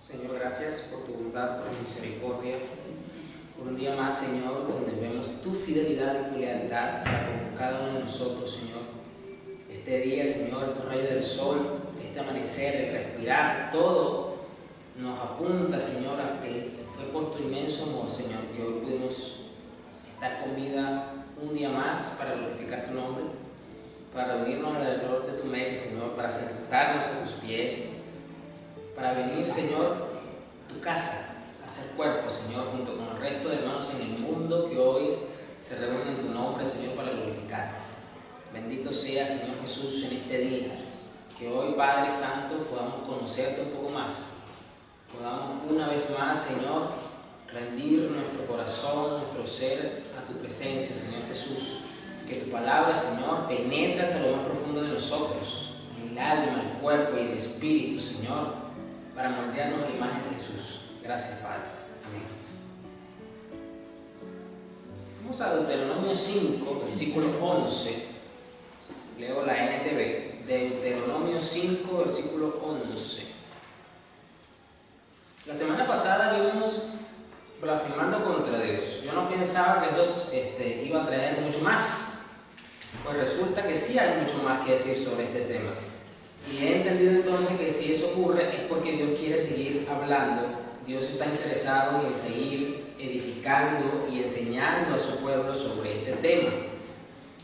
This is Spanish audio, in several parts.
Señor, gracias por tu bondad, por tu misericordia, por un día más, Señor, donde vemos tu fidelidad y tu lealtad para con cada uno de nosotros, Señor. Este día, Señor, estos rayos del sol, este amanecer, el respirar, todo nos apunta, Señor, a que fue por tu inmenso amor, Señor, que hoy pudimos estar con vida un día más para glorificar tu nombre, para reunirnos alrededor de tu mesa, Señor, para sentarnos a tus pies, para venir, Señor, a tu casa, a hacer cuerpo, Señor, junto con el resto de hermanos en el mundo que hoy se reúnen en tu nombre, Señor, para glorificarte. Bendito sea, Señor Jesús, en este día, que hoy, Padre Santo, podamos conocerte un poco más, podamos una vez más, Señor, rendir nuestro corazón, nuestro ser a tu presencia, Señor Jesús. Que tu palabra, Señor, penetre hasta lo más profundo de nosotros, el alma, el cuerpo y el espíritu, Señor, para moldearnos a la imagen de Jesús. Gracias, Padre. Amén. Vamos a Deuteronomio 5, versículo 11. Leo la NTV. Deuteronomio 5, versículo 11. La semana pasada vimos blasfemando contra Dios. Yo no pensaba que eso iba a traer mucho más. Pues resulta que sí hay mucho más que decir sobre este tema. Y he entendido entonces que si eso ocurre es porque Dios quiere seguir hablando. Dios está interesado en seguir edificando y enseñando a su pueblo sobre este tema,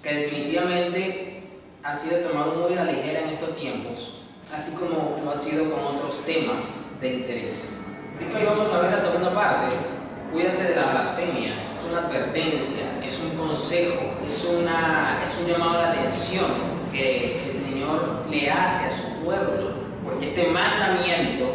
que definitivamente ha sido tomado muy a la ligera en estos tiempos, así como lo ha sido con otros temas de interés. Así que hoy vamos a ver la segunda parte. Cuídate de la blasfemia. Es una advertencia, es un consejo, es un llamado de atención que el Señor le hace a su pueblo, porque este mandamiento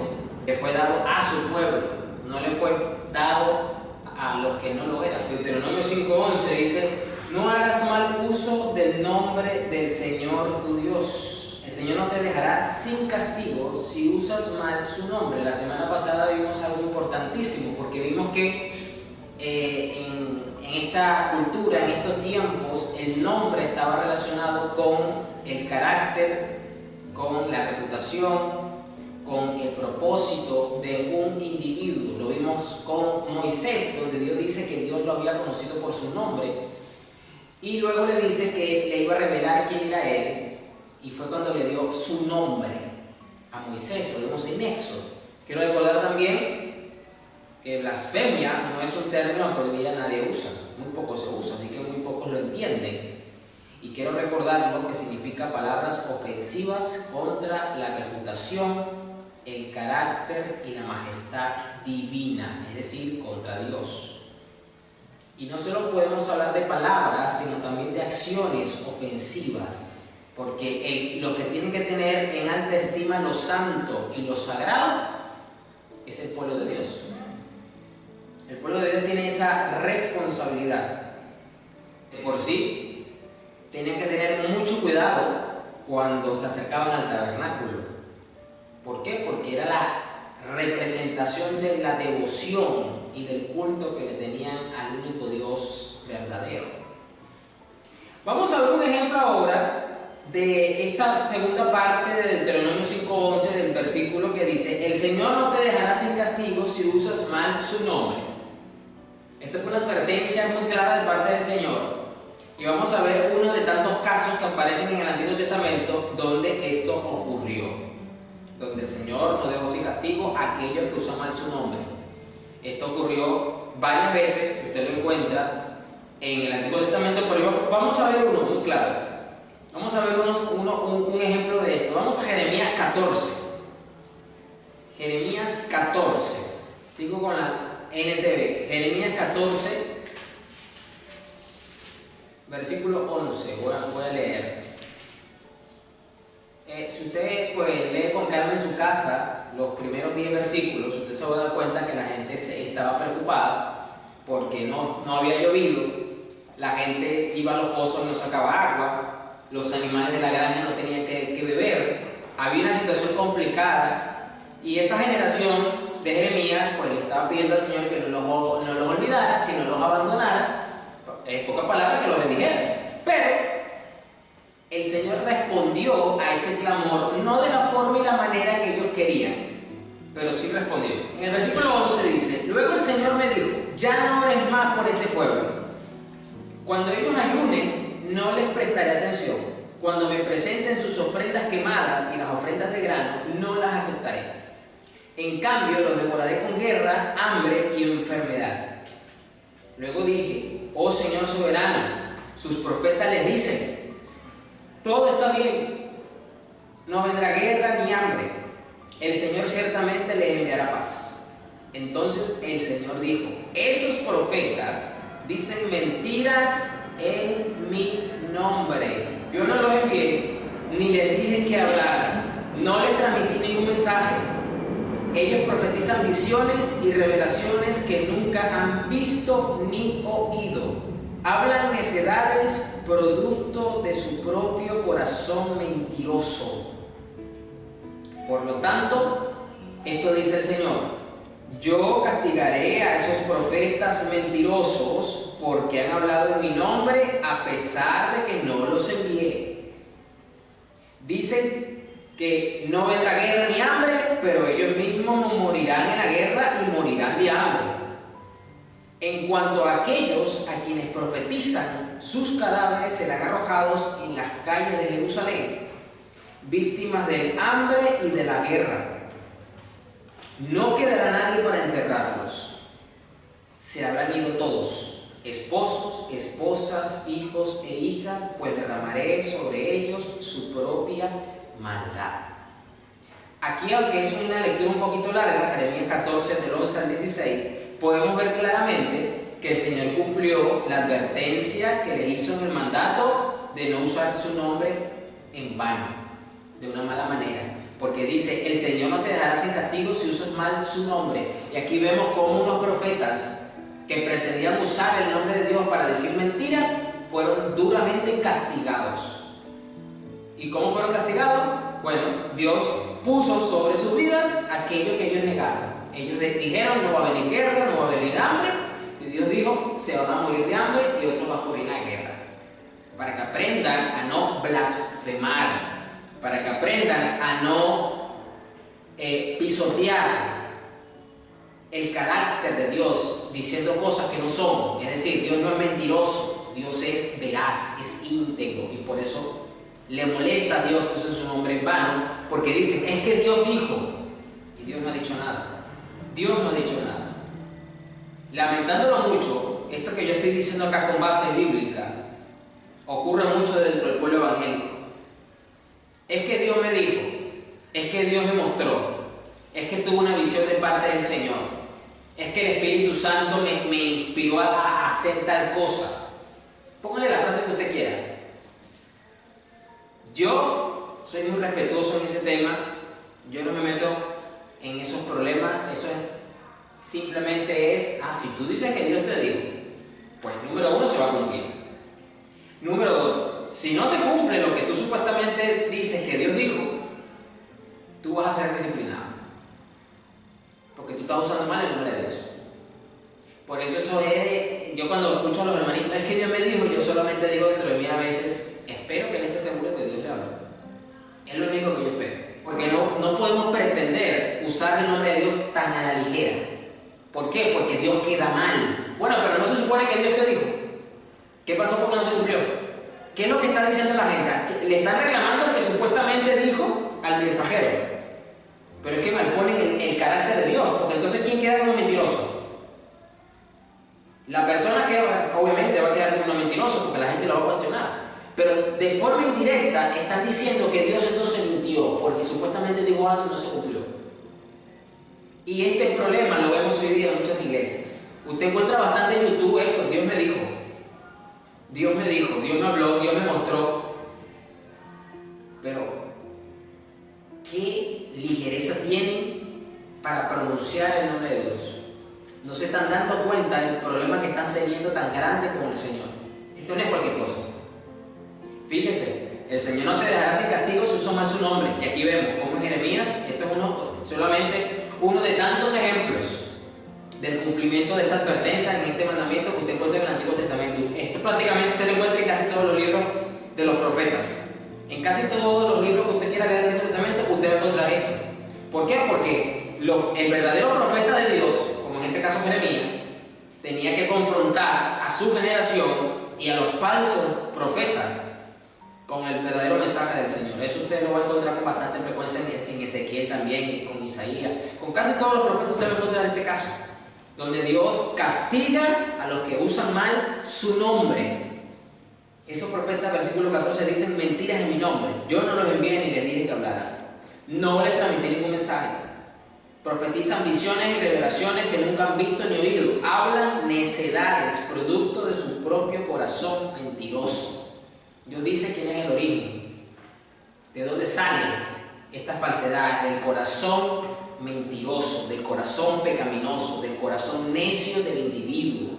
le fue dado a su pueblo, no le fue dado a los que no lo eran. Deuteronomio 5:11 dice: no hagas mal uso del nombre del Señor tu Dios. El Señor no te dejará sin castigo si usas mal su nombre. La semana pasada vimos algo importantísimo, porque vimos que en esta cultura, en estos tiempos, el nombre estaba relacionado con el carácter, con la reputación, con el propósito de un individuo. Lo vimos con Moisés, donde Dios dice que Dios lo había conocido por su nombre, y luego le dice que le iba a revelar quién era él. Y fue cuando le dio su nombre a Moisés, lo vemos en Éxodo. Quiero recordar también que blasfemia no es un término que hoy día nadie usa, muy poco se usa, así que muy pocos lo entienden. Y quiero recordar lo que significa palabras ofensivas contra la reputación, el carácter y la majestad divina, es decir, contra Dios. Y no solo podemos hablar de palabras, sino también de acciones ofensivas. Porque lo que tiene que tener en alta estima lo santo y lo sagrado es el pueblo de Dios. El pueblo de Dios tiene esa responsabilidad. De por sí, tienen que tener mucho cuidado cuando se acercaban al tabernáculo. ¿Por qué? Porque era la representación de la devoción y del culto que le tenían al único Dios verdadero. Vamos a ver un ejemplo ahora de esta segunda parte de Deuteronomio 5:11, del versículo que dice: el Señor no te dejará sin castigo si usas mal su nombre. Esta fue una advertencia muy clara de parte del Señor, y vamos a ver uno de tantos casos que aparecen en el Antiguo Testamento donde esto ocurrió, donde el Señor no dejó sin castigo a aquellos que usan mal su nombre. Esto ocurrió varias veces, usted lo encuentra en el Antiguo Testamento, pero vamos a ver uno muy claro. Vamos a ver un ejemplo de esto. Vamos a Jeremías 14. Jeremías 14. Sigo con la NTV. Jeremías 14, versículo 11. Voy a leer. Si usted lee con calma en su casa los primeros 10 versículos, usted se va a dar cuenta que la gente estaba preocupada porque no había llovido. La gente iba a los pozos y no sacaba agua. Los animales de la granja no tenían que beber. Había una situación complicada, y esa generación de Jeremías pues le estaba pidiendo al Señor que no los olvidara, que no los abandonara, en pocas palabras, que los bendijera. Pero el Señor respondió a ese clamor no de la forma y la manera que ellos querían. pero sí respondió. En el versículo 11 dice: luego el Señor me dijo, ya no ores más por este pueblo. Cuando ellos ayunen, no les prestaré atención. Cuando me presenten sus ofrendas quemadas y las ofrendas de grano, no las aceptaré. En cambio, los devoraré con guerra, hambre y enfermedad. Luego dije: oh Señor soberano, sus profetas les dicen, todo está bien, no vendrá guerra ni hambre, el Señor ciertamente les enviará paz. Entonces el Señor dijo: esos profetas dicen mentiras en mi nombre. Yo no los envié, ni les dije que hablaran, no les transmití ningún mensaje. Ellos profetizan visiones y revelaciones que nunca han visto ni oído. Hablan necedades producto de su propio corazón mentiroso. Por lo tanto, esto dice el Señor: yo castigaré a esos profetas mentirosos porque han hablado en mi nombre a pesar de que no los envié. Dicen que no vendrá guerra ni hambre, pero ellos mismos morirán en la guerra y morirán de hambre. En cuanto a aquellos a quienes profetizan, sus cadáveres serán arrojados en las calles de Jerusalén, víctimas del hambre y de la guerra. No quedará nadie para enterrarlos. Se habrán ido todos, esposos, esposas, hijos e hijas, pues derramaré sobre ellos su propia maldad. Aquí, aunque es una lectura un poquito larga, Jeremías 14, del 11 al 16, podemos ver claramente que el Señor cumplió la advertencia que le hizo en el mandato de no usar su nombre en vano, de una mala manera. Porque dice: el Señor no te dejará sin castigo si usas mal su nombre. Y aquí vemos cómo unos profetas que pretendían usar el nombre de Dios para decir mentiras fueron duramente castigados. ¿Y cómo fueron castigados? Bueno, Dios puso sobre sus vidas aquello que ellos negaron. Ellos dijeron: no va a venir guerra, no va a venir hambre. Y Dios dijo: se van a morir de hambre y otros van a morir en la guerra. Para que aprendan a no blasfemar, para que aprendan a no pisotear el carácter de Dios diciendo cosas que no son. Es decir, Dios no es mentiroso, Dios es veraz, es íntegro, y por eso le molesta a Dios que usen su nombre en vano, porque dicen: es que Dios dijo, y Dios no ha dicho nada. Dios no ha dicho nada. Lamentándolo mucho, esto que yo estoy diciendo acá con base bíblica ocurre mucho dentro del pueblo evangélico. Es que Dios me dijo, es que Dios me mostró, es que tuve una visión de parte del Señor, es que el Espíritu Santo me inspiró a hacer tal cosa. Póngale la frase que usted quiera. Yo soy muy respetuoso en ese tema, yo no me meto en esos problemas. Eso es, simplemente es: si tú dices que Dios te dijo, pues número uno, se va a cumplir. Número dos, si no se cumple lo que tú supuestamente dices que Dios dijo, tú vas a ser disciplinado, porque tú estás usando mal el nombre de Dios. Por eso yo cuando escucho a los hermanitos: es que Dios me dijo, yo solamente digo dentro de mí a veces: espero que él esté seguro que Dios le habló. Es lo único que yo espero, porque no podemos pretender usar el nombre de Dios tan a la ligera. ¿Por qué? Porque Dios queda mal. Bueno, pero no se supone que Dios te dijo. ¿Qué pasó porque no se cumplió? ¿Qué es lo que está diciendo la gente? Le están reclamando al que supuestamente dijo, al mensajero. Pero es que malponen el carácter de Dios, porque entonces ¿quién queda como mentiroso? La persona que obviamente va a quedar como mentiroso, porque la gente lo va a cuestionar. Pero de forma indirecta están diciendo que Dios entonces mintió, porque supuestamente dijo algo y no se cumplió. Y este problema lo vemos hoy día en muchas iglesias. Usted encuentra bastante en YouTube esto: Dios me dijo, Dios me dijo, Dios me habló, Dios me mostró. Pero ¿qué ligereza tienen para pronunciar el nombre de Dios? No se están dando cuenta del problema que están teniendo tan grande como el Señor. Esto no es cualquier cosa. Fíjese, el Señor no te dejará sin castigo si usas mal su nombre. Y aquí vemos cómo en Jeremías, esto es solamente uno de tantos ejemplos del cumplimiento de esta advertencia en este mandamiento que usted encuentra en el Antiguo Testamento. Esto prácticamente usted lo encuentra en casi todos los libros de los profetas. En casi todos los libros que usted quiera leer en el Antiguo Testamento, usted va a encontrar esto. ¿Por qué? Porque el verdadero profeta de Dios, como en este caso Jeremías, tenía que confrontar a su generación y a los falsos profetas con el verdadero mensaje del Señor. Eso usted lo va a encontrar con bastante frecuencia en Ezequiel también, con Isaías. Con casi todos los profetas usted va a encontrar este caso, donde Dios castiga a los que usan mal su nombre. Esos profetas, versículo 14, dicen mentiras en mi nombre. Yo no los envié ni les dije que hablaran. No les transmití ningún mensaje. Profetizan visiones y revelaciones que nunca han visto ni oído. Hablan necedades, producto de su propio corazón mentiroso. Dios dice quién es el origen. ¿De dónde sale esta falsedad? Del corazón mentiroso, del corazón pecaminoso, del corazón necio del individuo.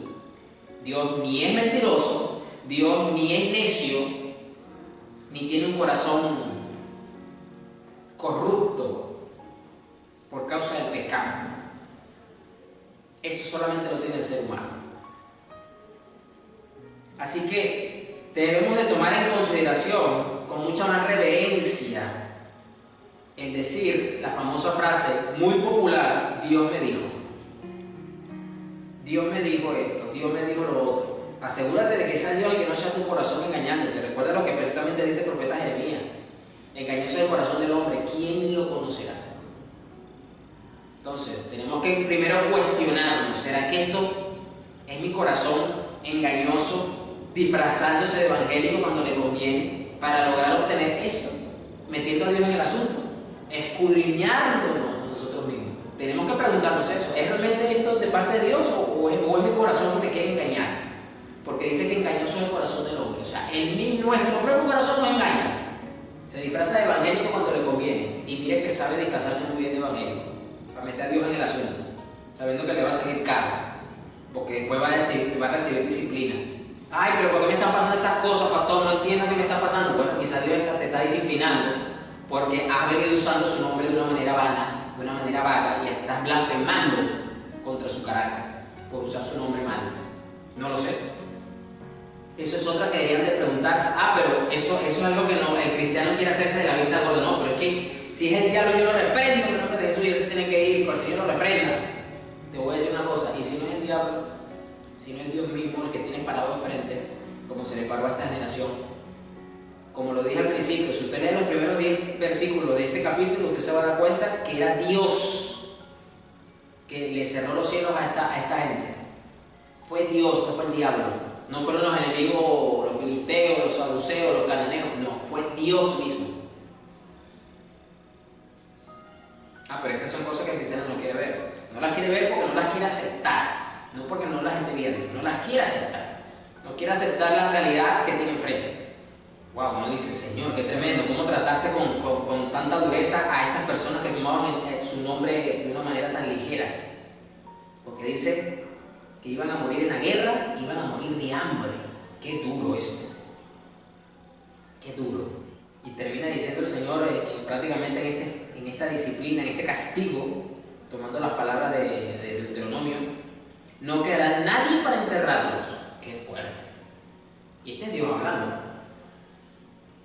Dios ni es mentiroso, Dios ni es necio, ni tiene un corazón corrupto por causa del pecado. Eso solamente lo tiene el ser humano. Así que debemos de tomar en consideración con mucha más reverencia el decir la famosa frase muy popular: Dios me dijo. Dios me dijo esto, Dios me dijo lo otro. Asegúrate de que sea Dios y que no sea tu corazón engañándote. Recuerda lo que precisamente dice el profeta Jeremías: engañoso es el corazón del hombre, ¿quién lo conocerá? Entonces, tenemos que primero cuestionarnos: ¿será que esto es mi corazón engañoso, disfrazándose de evangélico cuando le conviene, para lograr obtener esto? Metiendo a Dios en el asunto, escudriñándonos nosotros mismos. Tenemos que preguntarnos eso: ¿es realmente esto de parte de Dios o es mi corazón que me quiere engañar? Porque dice que engañoso es el corazón del hombre. O sea, nuestro propio corazón nos engaña. Se disfraza de evangélico cuando le conviene. Y mire que sabe disfrazarse muy bien de evangélico, para meter a Dios en el asunto, sabiendo que le va a salir caro, porque después va a recibir disciplina. Ay, pero ¿por qué me están pasando estas cosas, pastor? No entiendo qué me está pasando. Bueno, quizás Dios te está disciplinando porque has venido usando su nombre de una manera vana, de una manera vaga, y estás blasfemando contra su carácter por usar su nombre mal. No lo sé. Eso es otra que deberían de preguntarse. Pero eso es algo que no, el cristiano quiere hacerse de la vista gorda. No, pero es que si es el diablo, yo lo reprendo en el nombre de Jesús y él se tiene que ir, por el Señor lo reprenda. Te voy a decir una cosa: y si no es el diablo, si no es Dios mismo el que tienes parado enfrente, como se le paró a esta generación, como lo dije al principio, si usted lee los primeros 10 versículos de este capítulo, usted se va a dar cuenta que era Dios que le cerró los cielos a esta gente. Fue Dios, no fue el diablo. No fueron los enemigos, los filisteos, los saduceos, los cananeos. No, fue Dios mismo. Pero estas son cosas que el cristiano no quiere ver. No las quiere ver porque no las quiere aceptar. No porque no las entiende, no las quiere aceptar. No quiere aceptar la realidad que tiene enfrente. Wow, uno dice: Señor, qué tremendo, ¿cómo trataste con tanta dureza a estas personas que tomaban su nombre de una manera tan ligera? Porque dice que iban a morir en la guerra, iban a morir de hambre. Qué duro esto. Qué duro. Y termina diciendo el Señor prácticamente en esta disciplina, en este castigo, tomando las palabras de Deuteronomio: no quedará nadie para enterrarlos. Qué fuerte. Y este es Dios hablando.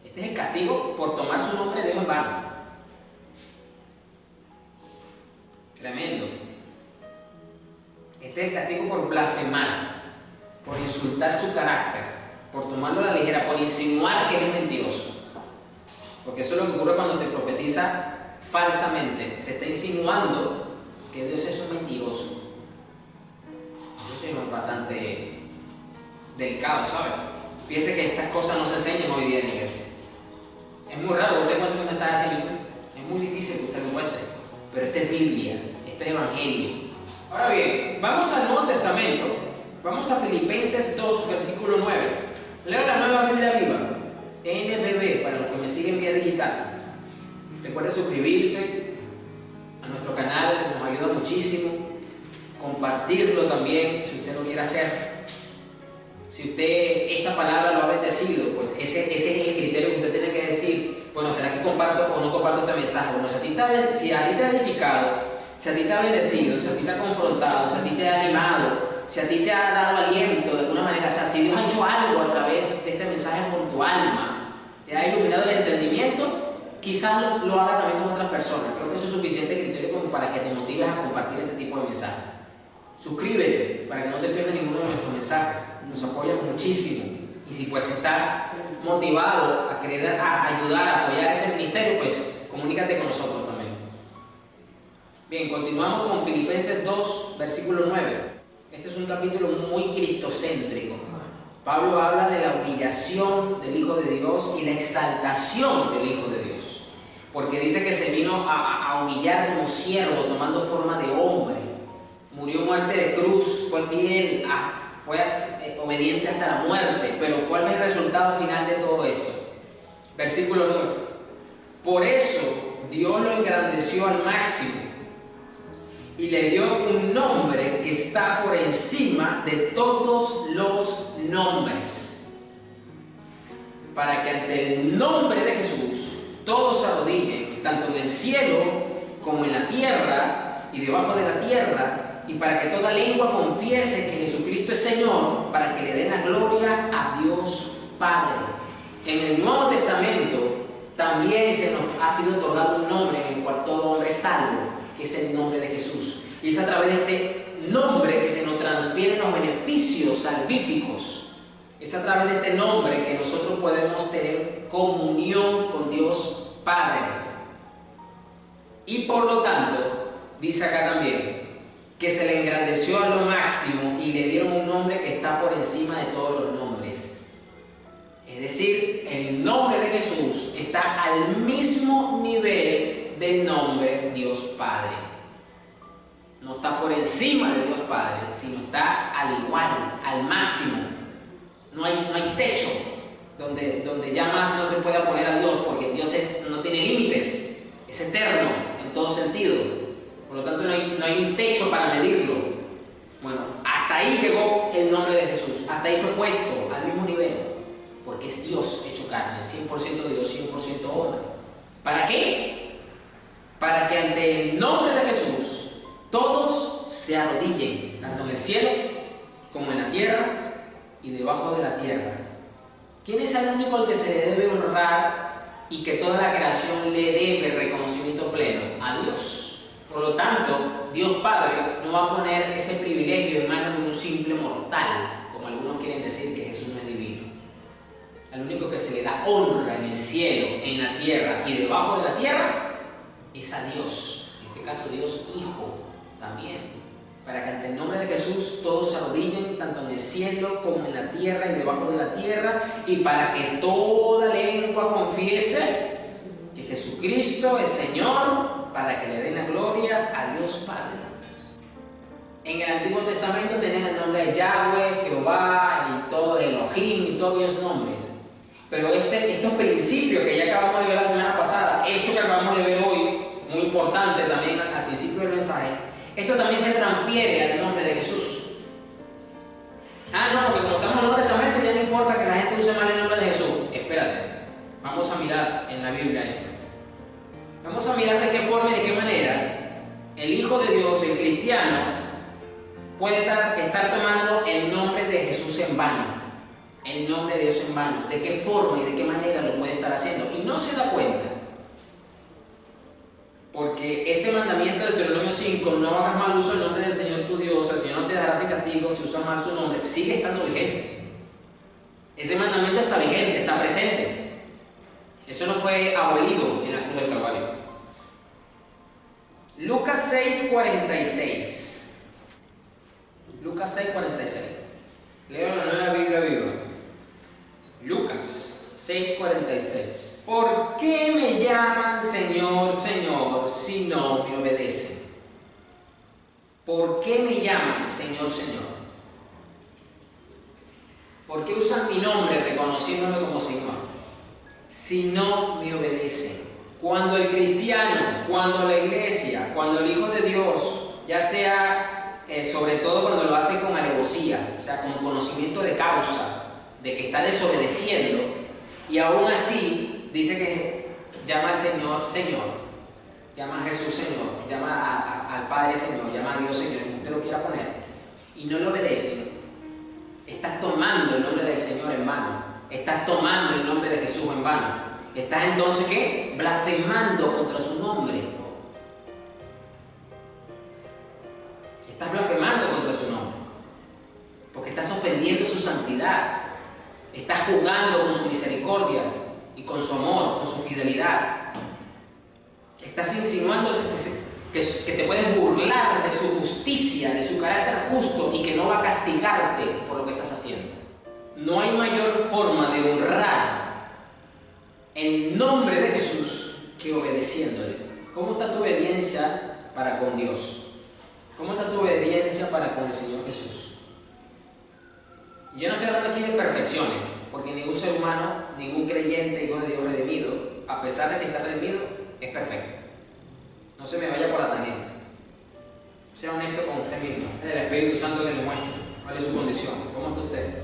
Este es el castigo por tomar su nombre de Dios en vano. Tremendo. Este es el castigo por blasfemar, por insultar su carácter, por tomarlo a la ligera, por insinuar que él es mentiroso. Porque eso es lo que ocurre cuando se profetiza falsamente. Se está insinuando que Dios es un mentiroso. Eso es bastante delicado, ¿sabes? Fíjese que estas cosas no se enseñan hoy día en la iglesia. Es muy raro que usted encuentre un mensaje así en YouTube. Es muy difícil que usted lo encuentre. Pero esto es Biblia, esto es Evangelio. Ahora bien, vamos al Nuevo Testamento. Vamos a Filipenses 2, versículo 9. Leo la Nueva Biblia Viva, NBB, para los que me siguen vía digital. Recuerde suscribirse a nuestro canal, nos ayuda muchísimo. Compartirlo también, si usted lo quiere hacer. Si usted esta palabra lo ha bendecido, pues ese es el criterio que usted tiene que decir: bueno, ¿será que comparto o no comparto este mensaje? Bueno, si a ti te ha edificado, si a ti te ha bendecido, si a ti te ha confrontado, si a ti te ha animado, si a ti te ha dado aliento de alguna manera, o sea, si Dios ha hecho algo a través de este mensaje con tu alma, te ha iluminado el entendimiento, quizás lo haga también con otras personas. Creo que eso es suficiente criterio como para que te motives a compartir este tipo de mensajes. Suscríbete para que no te pierdas ninguno de nuestros mensajes. Nos apoyas muchísimo. Y si pues estás motivado a querer ayudar, a apoyar este ministerio, pues comunícate con nosotros también. Bien, continuamos con Filipenses 2, versículo 9. Este es un capítulo muy cristocéntrico. Pablo habla de la humillación del Hijo de Dios y la exaltación del Hijo de Dios. Porque dice que se vino a humillar como siervo, tomando forma de hombre. Murió muerte de cruz, fue fiel, fue obediente hasta la muerte. Pero ¿cuál es el resultado final de todo esto? Versículo 9. Por eso Dios lo engrandeció al máximo y le dio un nombre que está por encima de todos los nombres, para que ante el nombre de Jesús todos se arrodillen, tanto en el cielo como en la tierra y debajo de la tierra, y para que toda lengua confiese que Jesucristo es Señor, para que le den la gloria a Dios Padre. En el Nuevo Testamento también se nos ha sido otorgado un nombre en el cual todo hombre es salvo, que es el nombre de Jesús. Y es a través de este nombre que se nos transfieren los beneficios salvíficos. Es a través de este nombre que nosotros podemos tener comunión con Dios Padre. Y por lo tanto, dice acá también, que se le engrandeció a lo máximo y le dieron un nombre que está por encima de todos los nombres. Es decir, el nombre de Jesús está al mismo nivel del nombre Dios Padre. No está por encima de Dios Padre, sino está al igual, al máximo. No hay techo donde ya más no se pueda poner a Dios, porque Dios no tiene límites, es eterno en todo sentido. Por lo tanto, no hay un techo para medirlo. Bueno, hasta ahí llegó el nombre de Jesús, hasta ahí fue puesto al mismo nivel, porque es Dios hecho carne, 100% Dios, 100% hombre. ¿Para qué? Para que ante el nombre de Jesús todos se arrodillen, tanto en el cielo como en la tierra y debajo de la tierra. ¿Quién es el único al que se le debe honrar y que toda la creación le debe reconocimiento pleno? A Dios. Por lo tanto, Dios Padre no va a poner ese privilegio en manos de un simple mortal, como algunos quieren decir que Jesús no es divino. Al único que se le da honra en el cielo, en la tierra y debajo de la tierra es a Dios, en este caso Dios Hijo también, para que ante el nombre de Jesús todos se arrodillen, tanto en el cielo como en la tierra y debajo de la tierra, y para que toda lengua confiese que Jesucristo es Señor, para que le den la gloria a Dios Padre. En el Antiguo Testamento tenían el nombre de Yahweh, Jehová y todo, Elohim y todos esos nombres. Pero estos principios que ya acabamos de ver la semana pasada, esto que acabamos de ver hoy, muy importante también al principio del mensaje, esto también se transfiere al nombre de Jesús. No, porque como estamos en el Nuevo Testamento ya no importa que la gente use mal el nombre de Jesús. Espérate, vamos a mirar en la Biblia esto. Vamos a mirar de qué forma y de qué manera el Hijo de Dios, el cristiano, puede estar tomando el nombre de Jesús en vano, el nombre de Dios en vano. ¿De qué forma y de qué manera lo puede estar haciendo? Y no se da cuenta. Porque este mandamiento de Deuteronomio 5, no hagas mal uso del nombre del Señor tu Dios, el Señor no te dará ese castigo si usas mal su nombre, sigue estando vigente. Ese mandamiento está vigente, está presente. Eso no fue abolido en la cruz del Calvario. Lucas 6:46. Lucas 6:46. Leo la Nueva Biblia Viva. Lucas 6:46. ¿Por qué me llaman Señor, Señor, si no me obedecen? ¿Por qué me llaman Señor, Señor? ¿Por qué usan mi nombre reconociéndome como Señor? Si no me obedecen. Cuando el cristiano, cuando la iglesia, cuando el Hijo de Dios, ya sea, sobre todo cuando lo hace con alevosía, o sea, con conocimiento de causa, de que está desobedeciendo, y aún así dice que llama al Señor, Señor, llama a Jesús, Señor, llama al Padre, Señor, llama a Dios, Señor, como usted lo quiera poner, y no le obedecen, estás tomando el nombre del Señor en vano, estás tomando el nombre de Jesús en vano. Estás entonces, ¿qué? Blasfemando contra su nombre. Estás blasfemando contra su nombre. Porque estás ofendiendo su santidad. Estás jugando con su misericordia y con su amor, con su fidelidad. Estás insinuando que te puedes burlar de su justicia, de su carácter justo y que no va a castigarte por lo que estás haciendo. No hay mayor forma de honrar el nombre de Jesús que obedeciéndole. ¿Cómo está tu obediencia para con Dios? ¿Cómo está tu obediencia para con el Señor Jesús? Yo no estoy hablando aquí de perfecciones, porque ningún ser humano, ningún creyente, hijo de Dios redimido, a pesar de que está redimido, es perfecto. No se me vaya por la tangente. Sea honesto con usted mismo. Es el Espíritu Santo que le muestra cuál es su condición. ¿Cómo está usted?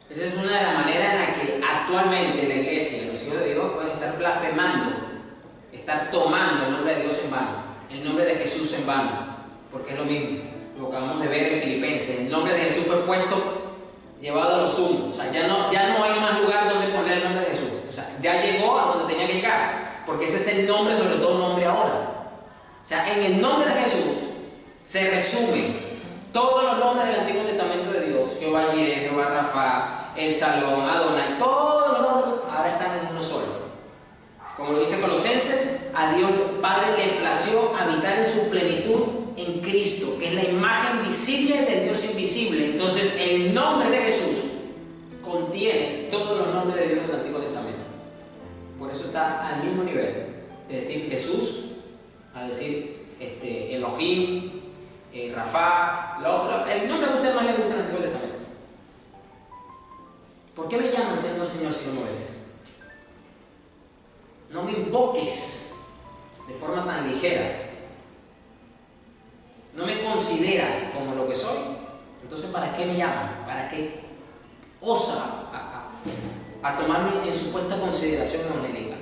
Esa es una de las maneras en las que actualmente la iglesia, los hijos de Dios, pueden estar blasfemando, estar tomando el nombre de Dios en vano, el nombre de Jesús en vano, porque es lo mismo, lo que acabamos de ver en Filipenses. El nombre de Jesús fue puesto, llevado a lo sumo. O sea, ya no hay más lugar donde poner el nombre de Jesús. O sea, ya llegó a donde tenía que llegar, porque ese es el nombre, sobre todo nombre ahora. O sea, en el nombre de Jesús se resumen todos los nombres del Antiguo Testamento de Dios: Jehová Jireh, Jehová Rafa, el Shalom, Adonai, todos los nombres ahora están en uno solo. Como lo dice Colosenses, a Dios Padre le plació habitar en su plenitud en Cristo, que es la imagen visible del Dios invisible. Entonces, el nombre de Jesús contiene todos los nombres de Dios del Antiguo Testamento. Por eso está al mismo nivel de decir Jesús, a decir Elohim, Rafa, el nombre que a usted más le gusta en el Antiguo Testamento. ¿Por qué me llaman Señor, Señor, si no me obedeces? No me invoques de forma tan ligera. No me consideras como lo que soy. Entonces, ¿para qué me llaman? ¿Para qué osa a tomarme en supuesta consideración evangélica?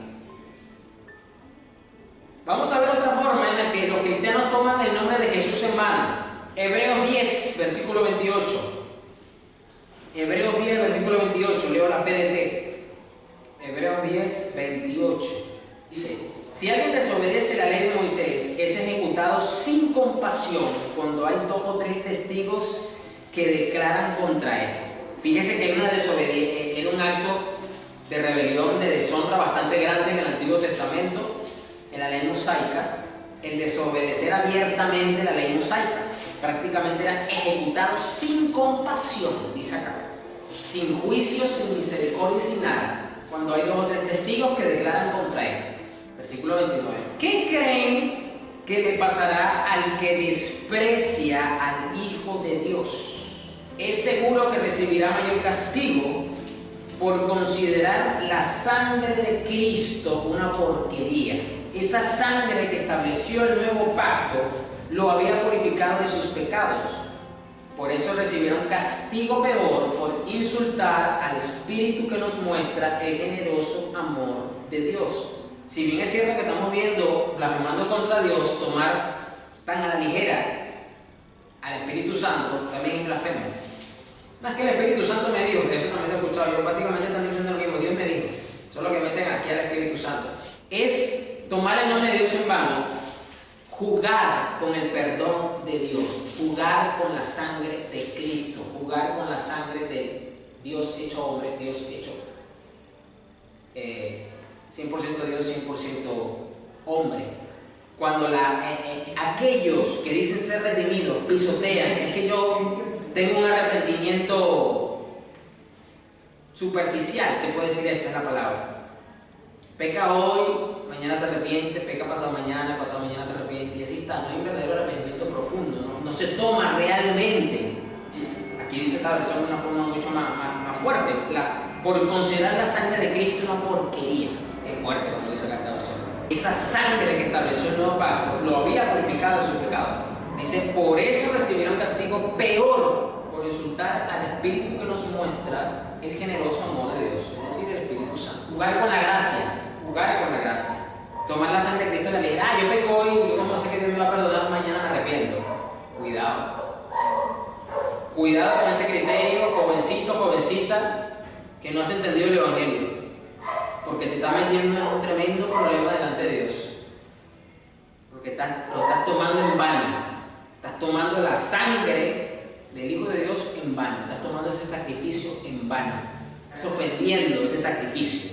Vamos a ver otra forma en la que los cristianos toman el nombre de Jesús en vano. Hebreos 10, versículo 28. Hebreos 10, versículo 28, leo la PDT. Hebreos 10, 28. Dice: si alguien desobedece la ley de Moisés, es ejecutado sin compasión cuando hay 2 o 3 testigos que declaran contra él. Fíjese que era un acto de rebelión, de deshonra bastante grande en el Antiguo Testamento, en la ley mosaica, el desobedecer abiertamente la ley mosaica. Prácticamente era ejecutado sin compasión, dice acá, sin juicio, sin misericordia y sin nada, cuando hay 2 o 3 testigos que declaran contra él. Versículo 29. ¿Qué creen que le pasará al que desprecia al Hijo de Dios? Es seguro que recibirá mayor castigo por considerar la sangre de Cristo una porquería. Esa sangre que estableció el nuevo pacto lo había purificado de sus pecados. Por eso recibieron castigo peor por insultar al Espíritu que nos muestra el generoso amor de Dios. Si bien es cierto que estamos viendo, blasfemando contra Dios, tomar tan a la ligera al Espíritu Santo, también es blasfemo. No es que el Espíritu Santo me dijo, eso también lo he escuchado yo, básicamente están diciendo lo mismo: Dios me dijo. Solo que meten aquí al Espíritu Santo. Es tomar el nombre de Dios en vano, jugar con el perdón de Dios, jugar con la sangre de Cristo, jugar con la sangre de Dios hecho hombre, Dios hecho 100% Dios, 100% hombre. Cuando aquellos que dicen ser redimidos pisotean, es que yo tengo un arrepentimiento superficial, se puede decir, esta es la palabra. Peca hoy, mañana se arrepiente, peca pasado mañana se arrepiente, y así está. No hay un verdadero arrepentimiento profundo, no se toma realmente. Aquí dice esta versión de una forma mucho más fuerte, por considerar la sangre de Cristo una porquería. Es fuerte, como dice esta versión. Esa sangre que estableció el nuevo pacto lo había purificado de sus pecados. Dice: por eso recibieron castigo peor por insultar al Espíritu que nos muestra el generoso amor de Dios, es decir, el Espíritu Santo. Jugar con la gracia, tomar la sangre de Cristo y la ligera. Yo peco hoy, yo como sé que Dios me va a perdonar, mañana me arrepiento. Cuidado con ese criterio, jovencito, jovencita, que no has entendido el Evangelio, porque te está metiendo en un tremendo problema delante de Dios, porque lo estás tomando en vano, estás tomando la sangre del Hijo de Dios en vano, estás tomando ese sacrificio en vano, estás ofendiendo ese sacrificio,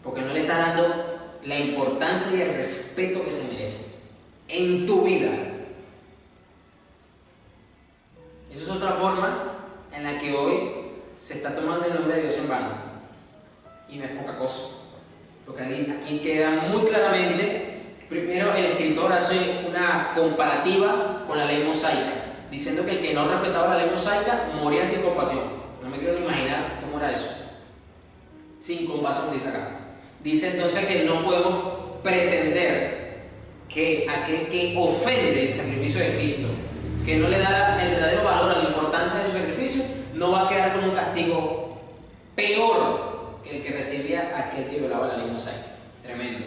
porque no le estás dando la importancia y el respeto que se merece en tu vida. Esa es otra forma en la que hoy se está tomando el nombre de Dios en vano, y no es poca cosa, porque aquí queda muy claramente. Primero, el escritor hace una comparativa con la ley mosaica, diciendo que el que no respetaba la ley mosaica moría sin compasión. No me quiero ni imaginar cómo era eso. Sin compasión, dice acá. Dice entonces que no podemos pretender que aquel que ofende el sacrificio de Cristo, que no le da el verdadero valor a la importancia de su sacrificio, no va a quedar con un castigo peor que el que recibía aquel que violaba la ley mosaica. Tremendo.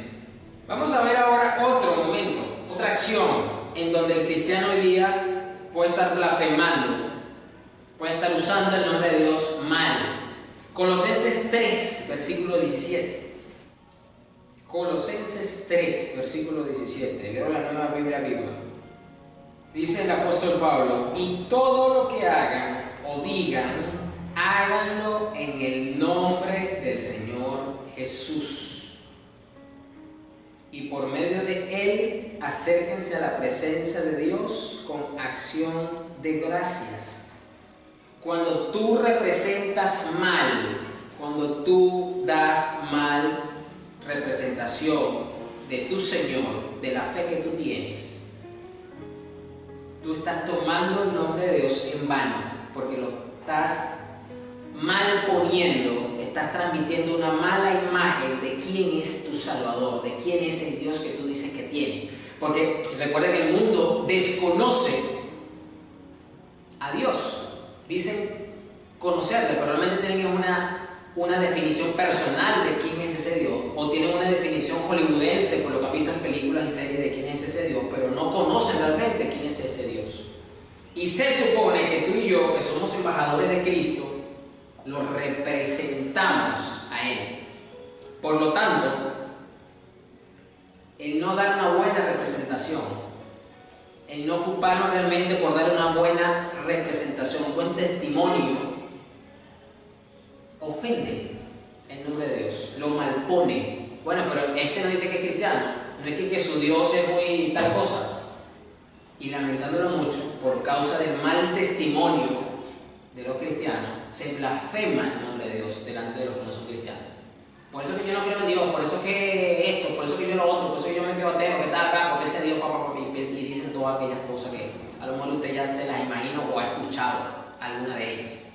Vamos a ver ahora otro momento, otra acción en donde el cristiano hoy día puede estar blasfemando, puede estar usando el nombre de Dios mal. Colosenses 3, versículo 17. Colosenses 3, versículo 17. Leo la Nueva Biblia Viva. Dice el apóstol Pablo: y todo lo que hagan o digan, háganlo en el nombre del Señor Jesús, y por medio de Él acérquense a la presencia de Dios con acción de gracias. Cuando tú representas mal, cuando tú das mal representación de tu Señor, de la fe que tú tienes, tú estás tomando el nombre de Dios en vano, porque lo estás mal poniendo, estás transmitiendo una mala imagen de quién es tu Salvador, de quién es el Dios que tú dices que tiene. Porque recuerda que el mundo desconoce a Dios. Dicen conocerle, pero realmente tienen una definición personal de quién es ese Dios, o tienen una definición hollywoodense por lo que han visto en películas y series de quién es ese Dios, pero no conocen realmente quién es ese Dios. Y se supone que tú y yo, que somos embajadores de Cristo, lo representamos a Él. Por lo tanto, el no dar una buena representación, el no ocuparnos realmente por dar una buena representación, un buen testimonio, ofende el nombre de Dios, lo malpone. Bueno, pero este no dice que es cristiano, no es que su Dios es muy tal cosa. Y lamentándolo mucho, por causa del mal testimonio de los cristianos, se blasfema el nombre de Dios delante de los que no son cristianos. Por eso que yo no creo en Dios, por eso que esto, por eso que yo lo otro, por eso que yo me quedo ateo, que tal, porque ese Dios, y dicen todas aquellas cosas que a lo mejor usted ya se las imagina o ha escuchado alguna de ellas.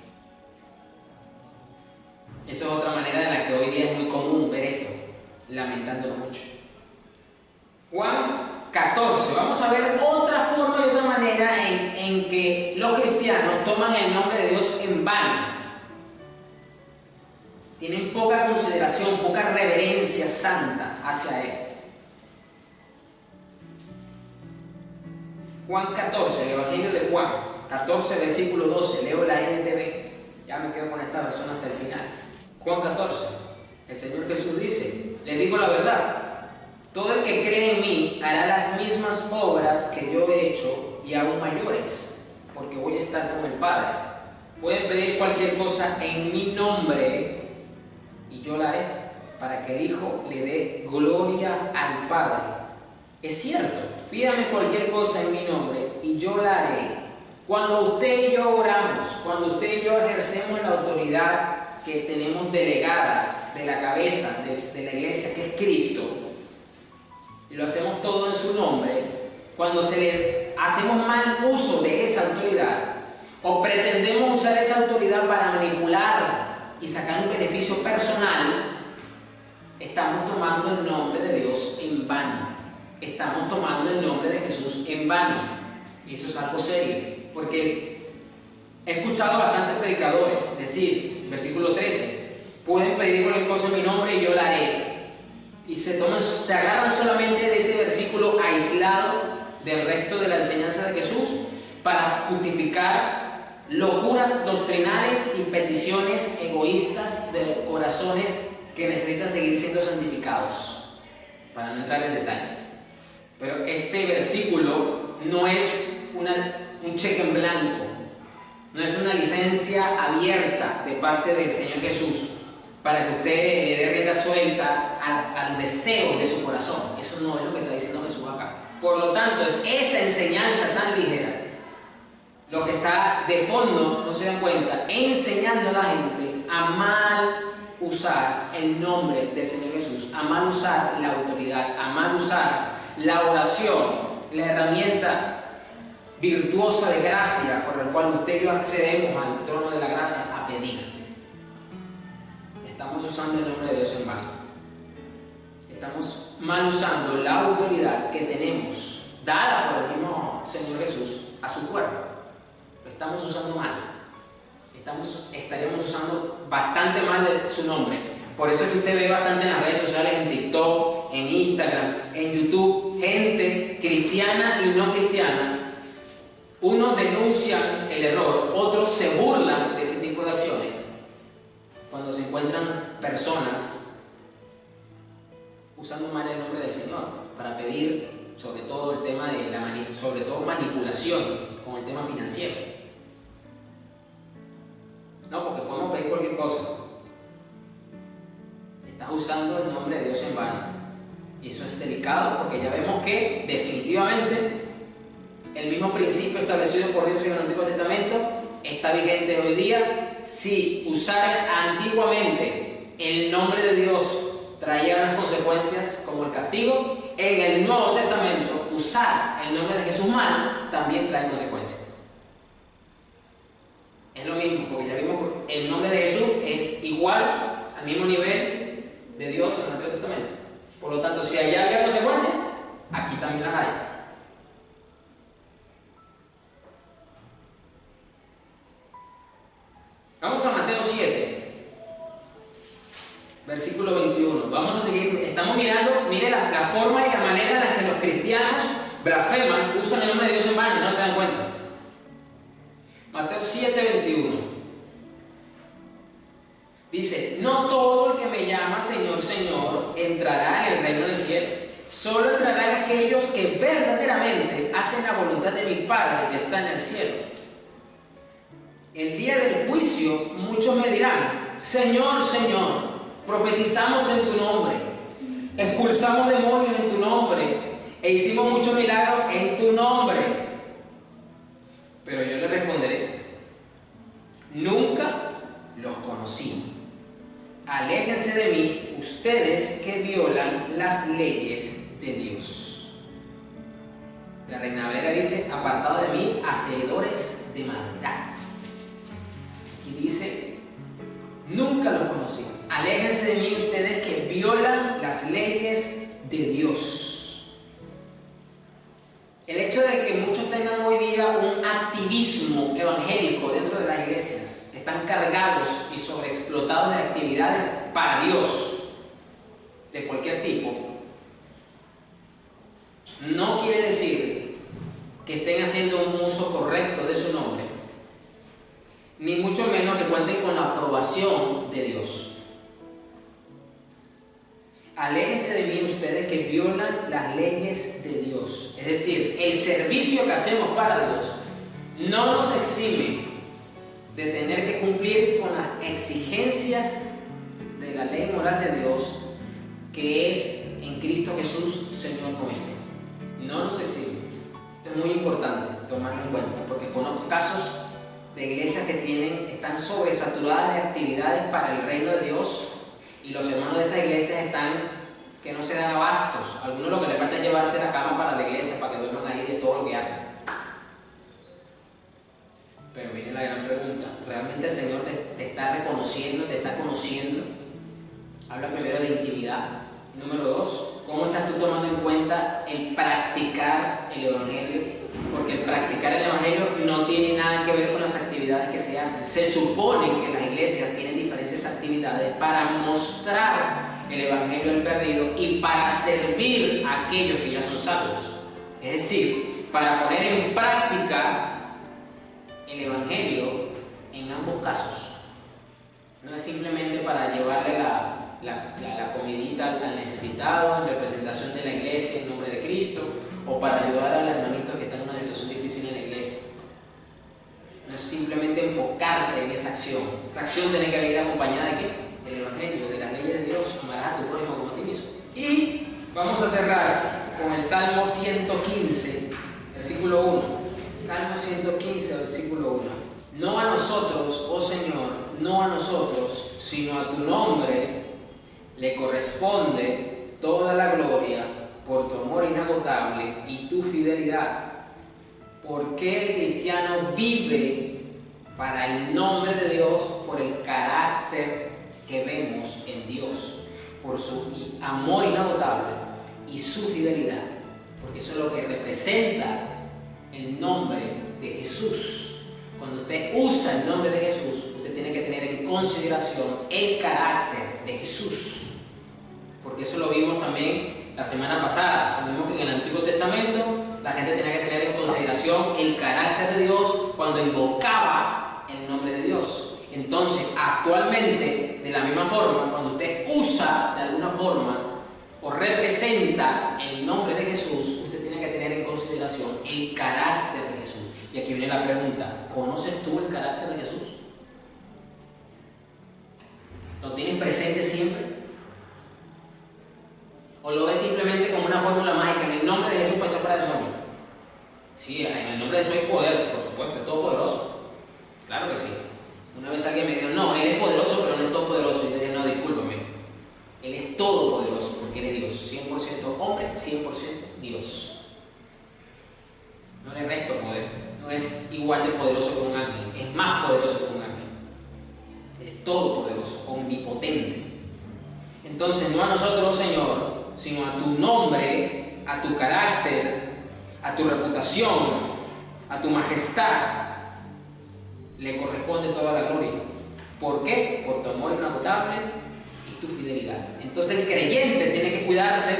Esa es otra manera en la que hoy día es muy común ver esto, lamentándolo mucho. Juan 14, vamos a ver otra forma y otra manera en que los cristianos toman el nombre de Dios en vano. Tienen poca consideración, poca reverencia santa hacia Él. Juan 14, el Evangelio de Juan 14, versículo 12, leo la NTV, ya me quedo con esta versión hasta el final. Juan 14, el Señor Jesús dice: les digo la verdad, todo el que cree en mí hará las mismas obras que yo he hecho y aún mayores, porque voy a estar con el Padre. Pueden pedir cualquier cosa en mi nombre y yo la haré, para que el Hijo le dé gloria al Padre. Es cierto, pídame cualquier cosa en mi nombre y yo la haré. Cuando usted y yo oramos, cuando usted y yo ejercemos la autoridad que tenemos delegada de la cabeza de la iglesia, que es Cristo, y lo hacemos todo en su nombre, cuando hacemos mal uso de esa autoridad o pretendemos usar esa autoridad para manipular y sacar un beneficio personal, estamos tomando el nombre de Dios en vano, estamos tomando el nombre de Jesús en vano, y eso es algo serio, porque he escuchado a bastantes predicadores decir, versículo 13, pueden pedir cualquier cosa en mi nombre y yo la haré. Y se agarran solamente de ese versículo aislado del resto de la enseñanza de Jesús para justificar locuras doctrinales y peticiones egoístas de corazones que necesitan seguir siendo santificados, para no entrar en detalle. Pero este versículo no es un cheque en blanco, no es una licencia abierta de parte del Señor Jesús para que usted le dé rienda suelta a los deseos de su corazón. Eso no es lo que está diciendo Jesús acá. Por lo tanto, es esa enseñanza tan ligera lo que está de fondo, no se dan cuenta, enseñando a la gente a mal usar el nombre del Señor Jesús, a mal usar la autoridad, a mal usar la oración, la herramienta virtuosa de gracia por la cual usted y yo accedemos al trono de la gracia a pedir. Estamos usando el nombre de Dios en vano. Estamos mal usando la autoridad que tenemos, dada por el mismo Señor Jesús, a su cuerpo. Lo estamos usando mal. Estaríamos usando bastante mal su nombre. Por eso es que usted ve bastante en las redes sociales, en TikTok, en Instagram, en YouTube, gente cristiana y no cristiana. Unos denuncian el error, otros se burlan de ese tipo de acciones. Cuando se encuentran personas usando mal el nombre del Señor para pedir, sobre todo el tema de sobre todo manipulación con el tema financiero. No, porque podemos pedir cualquier cosa. Estás usando el nombre de Dios en vano. Y eso es delicado porque ya vemos que definitivamente el mismo principio establecido por Dios en el Antiguo Testamento está vigente hoy día. Si usar antiguamente el nombre de Dios traía unas consecuencias como el castigo, en el Nuevo Testamento usar el nombre de Jesús mal también trae consecuencias. Es lo mismo, porque ya vimos que el nombre de Jesús es igual al mismo nivel de Dios en el Antiguo Testamento. Por lo tanto, si allá había consecuencias, aquí también las hay. Vamos a Mateo 7, versículo 21. Vamos a seguir, estamos mirando, mire la forma y la manera en la que los cristianos blasfeman, usan el nombre de Dios en vano y no se dan cuenta. Mateo 7, 21. Dice: no todo el que me llama Señor, Señor, entrará en el reino del cielo. Solo entrarán aquellos que verdaderamente hacen la voluntad de mi Padre que está en el cielo. El día del juicio muchos me dirán: Señor, Señor, profetizamos en tu nombre, expulsamos demonios en tu nombre e hicimos muchos milagros en tu nombre. Pero yo les responderé: nunca los conocí. Aléjense de mí, ustedes que violan las leyes de Dios. La Reina Valera dice: apartado de mí, hacedores de maldad. Y dice: nunca los conocí. Aléjense de mí ustedes que violan las leyes de Dios. El hecho de que muchos tengan hoy día un activismo evangélico dentro de las iglesias, están cargados y sobreexplotados de actividades para Dios de cualquier tipo, no quiere decir que estén haciendo un uso correcto de su nombre, ni mucho menos que cuenten con la aprobación de Dios. Aléjense de mí ustedes que violan las leyes de Dios. Es decir, el servicio que hacemos para Dios no nos exime de tener que cumplir con las exigencias de la ley moral de Dios, que es en Cristo Jesús, Señor nuestro. No nos exime. Es muy importante tomarlo en cuenta, porque conozco casos de iglesias que están sobresaturadas de actividades para el reino de Dios, y los hermanos de esas iglesias están que no se dan abastos. Algunos lo que les falta es llevarse la cama para la iglesia, para que duerman ahí de todo lo que hacen. Pero viene la gran pregunta: ¿realmente el Señor te está reconociendo, te está conociendo? Habla primero de intimidad. Número 2, ¿cómo estás tú tomando en cuenta el practicar el Evangelio? Porque el practicar el Evangelio no tiene nada que ver con las actividades que se hacen. Se supone que las iglesias tienen diferentes actividades para mostrar el Evangelio al perdido y para servir a aquellos que ya son salvos. Es decir, para poner en práctica el Evangelio casos. No es simplemente para llevarle la comidita al necesitado en representación de la iglesia en nombre de Cristo, o para ayudar al hermanito que está en una situación difícil en la iglesia. No es simplemente enfocarse en esa acción. Esa acción tiene que venir acompañada de ¿qué? Del Evangelio, de las leyes de Dios. Amarás a tu prójimo como a ti mismo. Y vamos a cerrar con el Salmo 115, versículo 1. Salmo 115, versículo 1. No a nosotros, oh Señor, no a nosotros, sino a tu nombre le corresponde toda la gloria por tu amor inagotable y tu fidelidad. Porque el cristiano vive para el nombre de Dios por el carácter que vemos en Dios, por su amor inagotable y su fidelidad, porque eso es lo que representa el nombre de Jesús. Cuando usted usa el nombre de Jesús, usted tiene que tener en consideración el carácter de Jesús, porque eso lo vimos también la semana pasada, cuando vimos que en el Antiguo Testamento la gente tenía que tener en consideración el carácter de Dios cuando invocaba el nombre de Dios. Entonces, actualmente, de la misma forma, cuando usted usa de alguna forma o representa el nombre de Jesús, usted tiene que tener en consideración el carácter de Jesús. Y aquí viene la pregunta: ¿conoces tú el carácter de Jesús? ¿Lo tienes presente siempre? ¿O lo ves simplemente como una fórmula mágica? En el nombre de Jesús para echar fuera el demonio. Sí, en el nombre de Jesús hay poder, por supuesto, es todopoderoso. Claro que sí. Una vez alguien me dijo: no, Él es poderoso, pero no es todopoderoso. Y yo dije: no, discúlpame. Él es todopoderoso porque Él es Dios. 100% hombre, 100% Dios. No le resto poder. No es igual de poderoso que un ángel. Es más poderoso que un ángel. Es todopoderoso, omnipotente. Entonces, no a nosotros, Señor, sino a tu nombre, a tu carácter, a tu reputación, a tu majestad, le corresponde toda la gloria. ¿Por qué? Por tu amor inagotable y tu fidelidad. Entonces el creyente tiene que cuidarse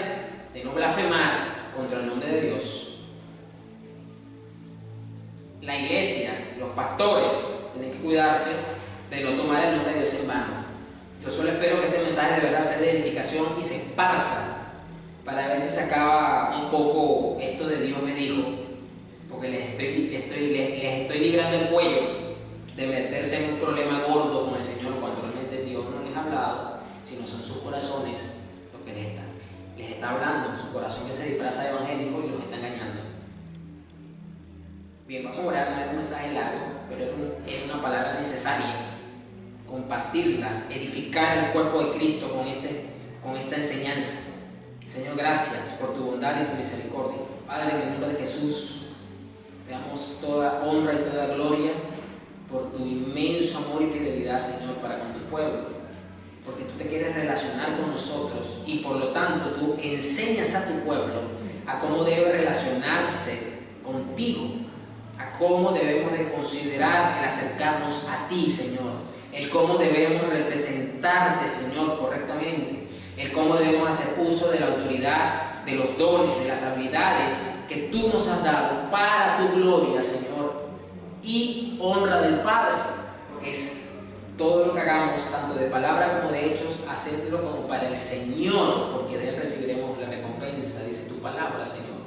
de no blasfemar contra el nombre de Dios. La iglesia, los pastores, tienen que cuidarse de no tomar el nombre de Dios en vano. Yo solo espero que este mensaje de verdad sea de edificación y se esparza, para ver si se acaba un poco esto de Dios me dijo, porque les estoy librando el cuello de meterse en un problema gordo con el Señor cuando realmente Dios no les ha hablado, sino son sus corazones los que les está hablando, su corazón que se disfraza de evangélico y los está engañando. Bien, vamos a orar. No era un mensaje largo, pero era una palabra necesaria, compartirla, edificar el cuerpo de Cristo con esta enseñanza. Señor, gracias por tu bondad y tu misericordia. Padre, en el nombre de Jesús, te damos toda honra y toda gloria por tu inmenso amor y fidelidad, Señor, para con tu pueblo, porque tú te quieres relacionar con nosotros y por lo tanto tú enseñas a tu pueblo a cómo debe relacionarse contigo, a cómo debemos de considerar el acercarnos a ti, Señor, el cómo debemos representarte, Señor, correctamente, el cómo debemos hacer uso de la autoridad, de los dones, de las habilidades que tú nos has dado para tu gloria, Señor, y honra del Padre, porque es todo lo que hagamos, tanto de palabra como de hechos, hacerlo como para el Señor, porque de Él recibiremos la recompensa, dice tu palabra, Señor.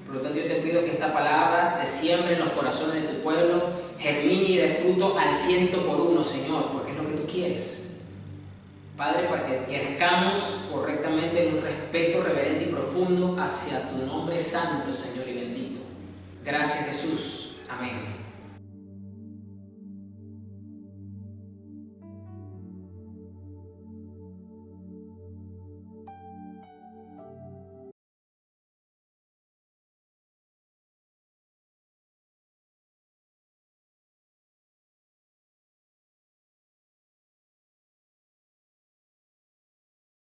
Por lo tanto, yo te pido que esta palabra se siembre en los corazones de tu pueblo, germine y dé fruto al 100%, Señor, porque es lo que tú quieres. Padre, para que crezcamos correctamente en un respeto reverente y profundo hacia tu nombre santo, Señor, y bendito. Gracias, Jesús. Amén.